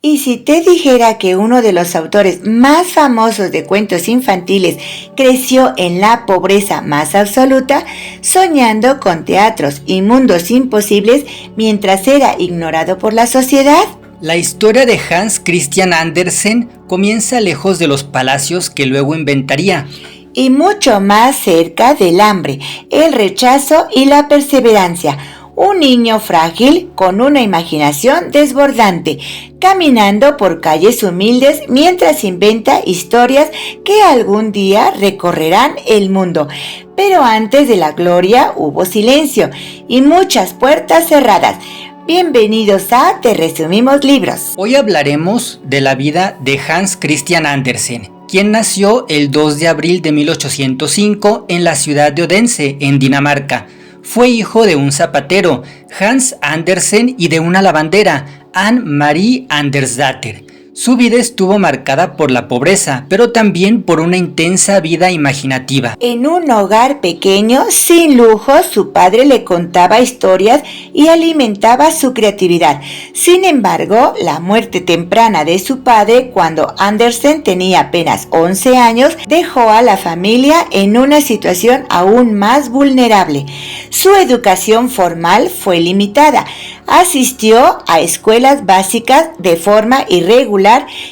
Y si te dijera que uno de los autores más famosos de cuentos infantiles creció en la pobreza más absoluta, soñando con teatros y mundos imposibles mientras era ignorado por la sociedad? La historia de Hans Christian Andersen comienza lejos de los palacios que luego inventaría. Y mucho más cerca del hambre, el rechazo y la perseverancia. Un niño frágil con una imaginación desbordante, caminando por calles humildes mientras inventa historias que algún día recorrerán el mundo. Pero antes de la gloria hubo silencio y muchas puertas cerradas. Bienvenidos a Te Resumimos Libros. Hoy hablaremos de la vida de Hans Christian Andersen, quien nació el 2 de abril de 1805 en la ciudad de Odense, en Dinamarca. Fue hijo de un zapatero, Hans Andersen, y de una lavandera, Anne Marie Andersdatter. Su vida estuvo marcada por la pobreza, pero también por una intensa vida imaginativa. En un hogar pequeño, sin lujos, su padre le contaba historias y alimentaba su creatividad. Sin embargo, la muerte temprana de su padre, cuando Andersen tenía apenas 11 años, dejó a la familia en una situación aún más vulnerable. Su educación formal fue limitada. Asistió a escuelas básicas de forma irregular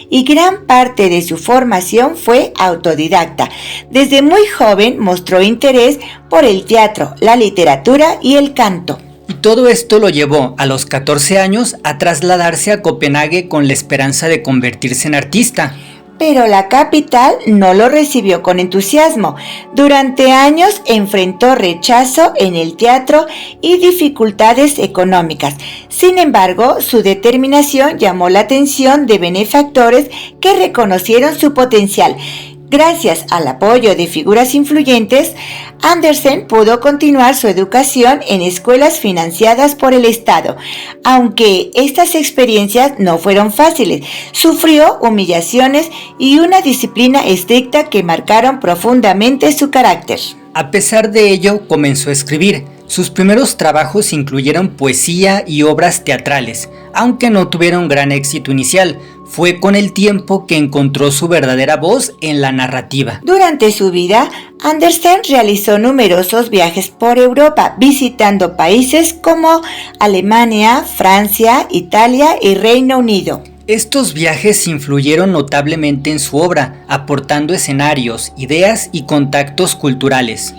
y gran parte de su formación fue autodidacta. Desde muy joven mostró interés por el teatro, la literatura y el canto. Y todo esto lo llevó a los 14 años a trasladarse a Copenhague con la esperanza de convertirse en artista. Pero la capital no lo recibió con entusiasmo. Durante años enfrentó rechazo en el teatro y dificultades económicas. Sin embargo, su determinación llamó la atención de benefactores que reconocieron su potencial. Gracias al apoyo de figuras influyentes, Andersen pudo continuar su educación en escuelas financiadas por el Estado. Aunque estas experiencias no fueron fáciles, sufrió humillaciones y una disciplina estricta que marcaron profundamente su carácter. A pesar de ello, comenzó a escribir. Sus primeros trabajos incluyeron poesía y obras teatrales, aunque no tuvieron gran éxito inicial. Fue con el tiempo que encontró su verdadera voz en la narrativa. Durante su vida, Andersen realizó numerosos viajes por Europa, visitando países como Alemania, Francia, Italia y Reino Unido. Estos viajes influyeron notablemente en su obra, aportando escenarios, ideas y contactos culturales.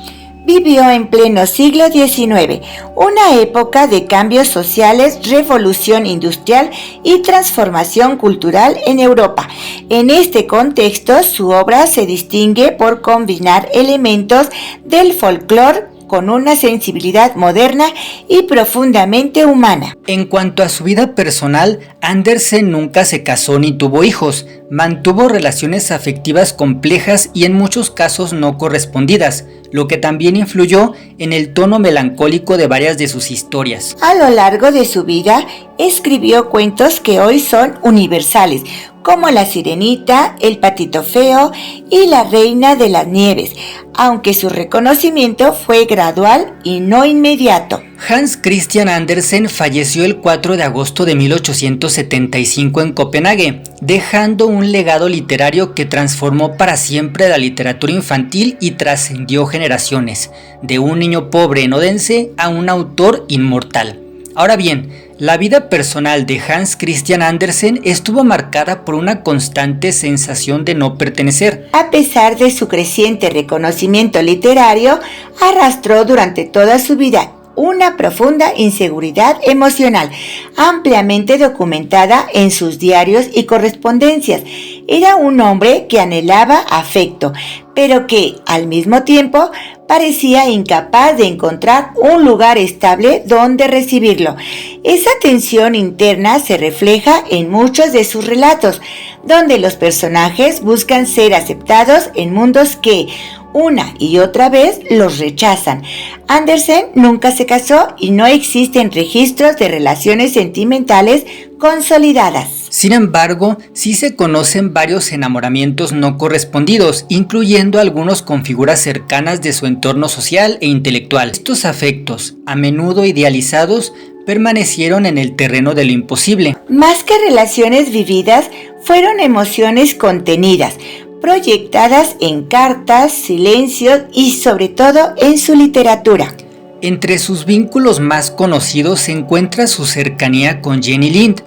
Vivió en pleno siglo XIX, una época de cambios sociales, revolución industrial y transformación cultural en Europa. En este contexto, su obra se distingue por combinar elementos del folclore con una sensibilidad moderna y profundamente humana. En cuanto a su vida personal, Andersen nunca se casó ni tuvo hijos. Mantuvo relaciones afectivas complejas y en muchos casos no correspondidas, lo que también influyó en el tono melancólico de varias de sus historias. A lo largo de su vida, escribió cuentos que hoy son universales, como La Sirenita, El Patito Feo y La Reina de las Nieves, aunque su reconocimiento fue gradual y no inmediato. Hans Christian Andersen falleció el 4 de agosto de 1875 en Copenhague, dejando un legado literario que transformó para siempre la literatura infantil y trascendió generaciones, de un niño pobre en Odense a un autor inmortal. Ahora bien, la vida personal de Hans Christian Andersen estuvo marcada por una constante sensación de no pertenecer. A pesar de su creciente reconocimiento literario, arrastró durante toda su vida una profunda inseguridad emocional, ampliamente documentada en sus diarios y correspondencias. Era un hombre que anhelaba afecto, pero que, al mismo tiempo, parecía incapaz de encontrar un lugar estable donde recibirlo. Esa tensión interna se refleja en muchos de sus relatos, donde los personajes buscan ser aceptados en mundos que, una y otra vez, los rechazan. Andersen nunca se casó y no existen registros de relaciones sentimentales consolidadas. Sin embargo, sí se conocen varios enamoramientos no correspondidos, incluyendo algunos con figuras cercanas de su entorno social e intelectual. Estos afectos, a menudo idealizados, permanecieron en el terreno de lo imposible. Más que relaciones vividas, fueron emociones contenidas, proyectadas en cartas, silencios y sobre todo en su literatura. Entre sus vínculos más conocidos se encuentra su cercanía con Jenny Lind,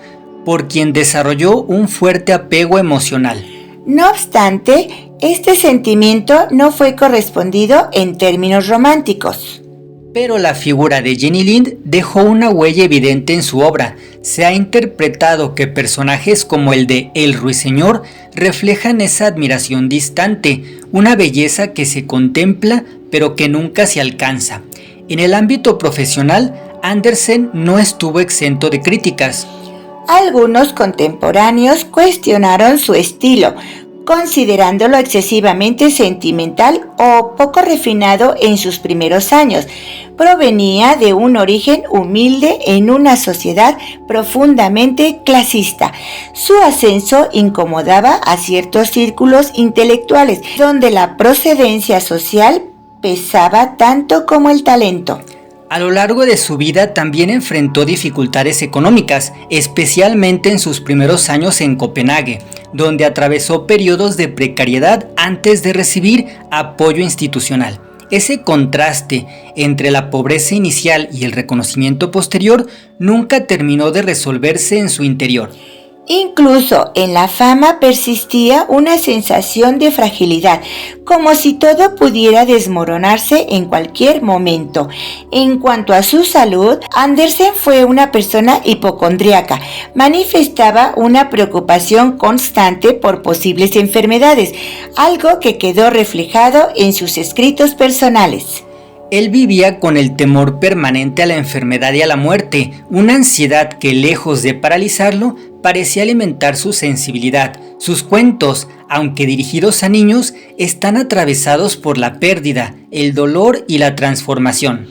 por quien desarrolló un fuerte apego emocional. No obstante, este sentimiento no fue correspondido en términos románticos. Pero la figura de Jenny Lind dejó una huella evidente en su obra. Se ha interpretado que personajes como el de El Ruiseñor reflejan esa admiración distante, una belleza que se contempla pero que nunca se alcanza. En el ámbito profesional, Andersen no estuvo exento de críticas. Algunos contemporáneos cuestionaron su estilo, considerándolo excesivamente sentimental o poco refinado en sus primeros años. Provenía de un origen humilde en una sociedad profundamente clasista. Su ascenso incomodaba a ciertos círculos intelectuales, donde la procedencia social pesaba tanto como el talento. A lo largo de su vida también enfrentó dificultades económicas, especialmente en sus primeros años en Copenhague, donde atravesó periodos de precariedad antes de recibir apoyo institucional. Ese contraste entre la pobreza inicial y el reconocimiento posterior nunca terminó de resolverse en su interior. Incluso en la fama persistía una sensación de fragilidad, como si todo pudiera desmoronarse en cualquier momento. En cuanto a su salud, Andersen fue una persona hipocondríaca. Manifestaba una preocupación constante por posibles enfermedades, algo que quedó reflejado en sus escritos personales. Él vivía con el temor permanente a la enfermedad y a la muerte, una ansiedad que, lejos de paralizarlo, parecía alimentar su sensibilidad. Sus cuentos, aunque dirigidos a niños, están atravesados por la pérdida, el dolor y la transformación.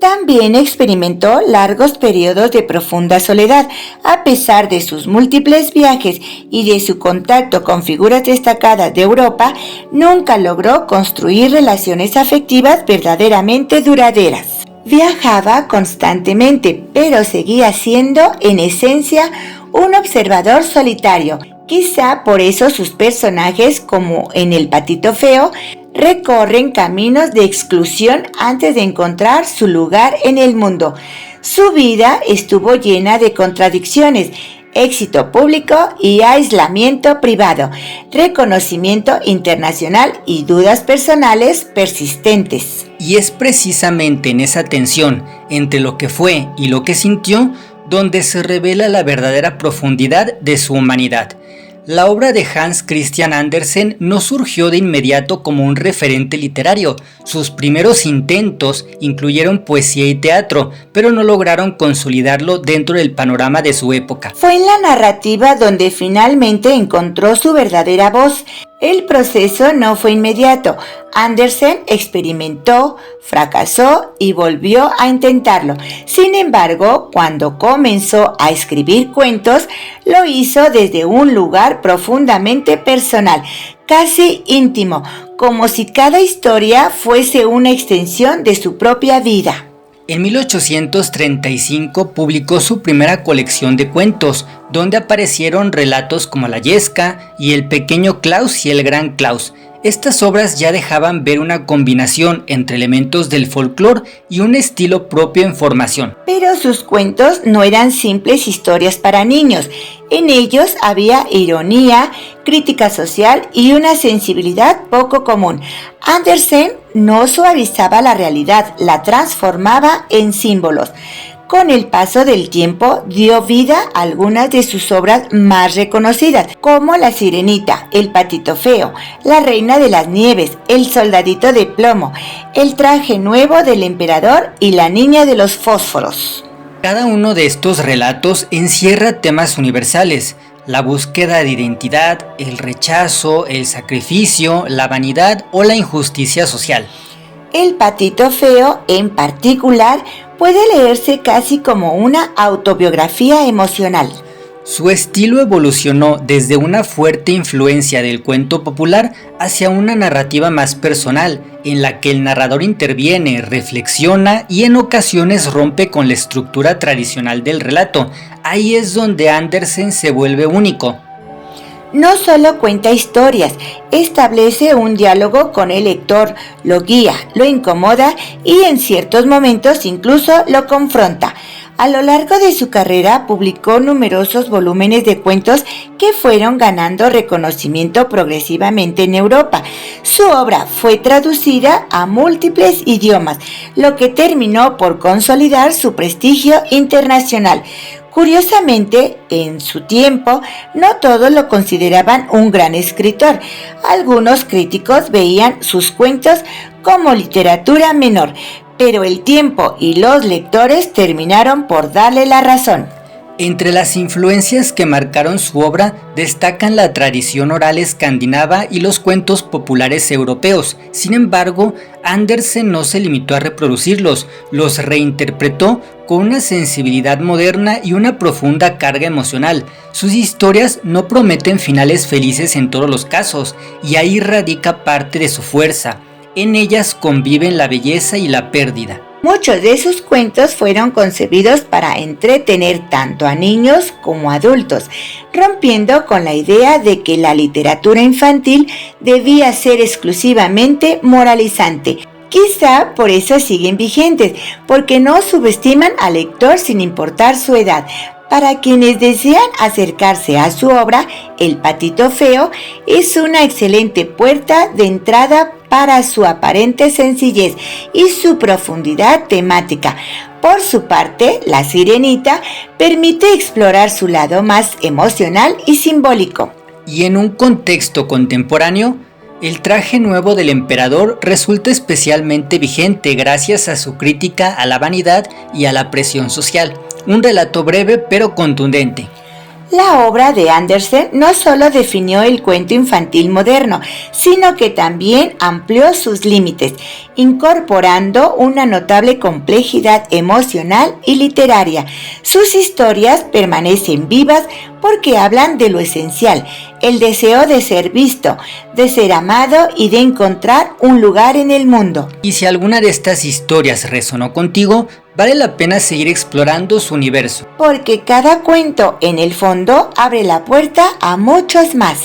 También experimentó largos periodos de profunda soledad. A pesar de sus múltiples viajes y de su contacto con figuras destacadas de Europa, nunca logró construir relaciones afectivas verdaderamente duraderas. Viajaba constantemente, pero seguía siendo, en esencia, un observador solitario. Quizá por eso sus personajes, como en El Patito Feo, recorren caminos de exclusión antes de encontrar su lugar en el mundo. Su vida estuvo llena de contradicciones, éxito público y aislamiento privado, reconocimiento internacional y dudas personales persistentes. Y es precisamente en esa tensión entre lo que fue y lo que sintió donde se revela la verdadera profundidad de su humanidad. La obra de Hans Christian Andersen no surgió de inmediato como un referente literario. Sus primeros intentos incluyeron poesía y teatro, pero no lograron consolidarlo dentro del panorama de su época. Fue en la narrativa donde finalmente encontró su verdadera voz. El proceso no fue inmediato. Andersen experimentó, fracasó y volvió a intentarlo. Sin embargo, cuando comenzó a escribir cuentos, lo hizo desde un lugar profundamente personal, casi íntimo, como si cada historia fuese una extensión de su propia vida. En 1835 publicó su primera colección de cuentos, donde aparecieron relatos como La Yesca y El pequeño Klaus y el gran Klaus. Estas obras ya dejaban ver una combinación entre elementos del folclore y un estilo propio en formación. Pero sus cuentos no eran simples historias para niños. En ellos había ironía, crítica social y una sensibilidad poco común. Andersen no suavizaba la realidad, la transformaba en símbolos. Con el paso del tiempo dio vida a algunas de sus obras más reconocidas, como La Sirenita, El Patito Feo, La Reina de las Nieves, El Soldadito de Plomo, El Traje Nuevo del Emperador y La Niña de los Fósforos. Cada uno de estos relatos encierra temas universales: la búsqueda de identidad, el rechazo, el sacrificio, la vanidad o la injusticia social. El Patito Feo, en particular, puede leerse casi como una autobiografía emocional. Su estilo evolucionó desde una fuerte influencia del cuento popular hacia una narrativa más personal, en la que el narrador interviene, reflexiona y en ocasiones rompe con la estructura tradicional del relato. Ahí es donde Andersen se vuelve único. No solo cuenta historias, establece un diálogo con el lector, lo guía, lo incomoda y en ciertos momentos incluso lo confronta. A lo largo de su carrera publicó numerosos volúmenes de cuentos que fueron ganando reconocimiento progresivamente en Europa. Su obra fue traducida a múltiples idiomas, lo que terminó por consolidar su prestigio internacional. Curiosamente, en su tiempo, no todos lo consideraban un gran escritor. Algunos críticos veían sus cuentos como literatura menor, pero el tiempo y los lectores terminaron por darle la razón. Entre las influencias que marcaron su obra destacan la tradición oral escandinava y los cuentos populares europeos. Sin embargo, Andersen no se limitó a reproducirlos, los reinterpretó con una sensibilidad moderna y una profunda carga emocional. Sus historias no prometen finales felices en todos los casos, y ahí radica parte de su fuerza. En ellas conviven la belleza y la pérdida. Muchos de sus cuentos fueron concebidos para entretener tanto a niños como a adultos, rompiendo con la idea de que la literatura infantil debía ser exclusivamente moralizante. Quizá por eso siguen vigentes, porque no subestiman al lector sin importar su edad. Para quienes desean acercarse a su obra, El Patito Feo es una excelente puerta de entrada para su aparente sencillez y su profundidad temática. Por su parte, La Sirenita permite explorar su lado más emocional y simbólico. Y en un contexto contemporáneo, el traje nuevo del emperador resulta especialmente vigente gracias a su crítica a la vanidad y a la presión social. Un relato breve pero contundente. La obra de Andersen no solo definió el cuento infantil moderno, sino que también amplió sus límites, incorporando una notable complejidad emocional y literaria. Sus historias permanecen vivas porque hablan de lo esencial, el deseo de ser visto, de ser amado y de encontrar un lugar en el mundo. Y si alguna de estas historias resonó contigo, vale la pena seguir explorando su universo. Porque cada cuento, en el fondo, abre la puerta a muchos más.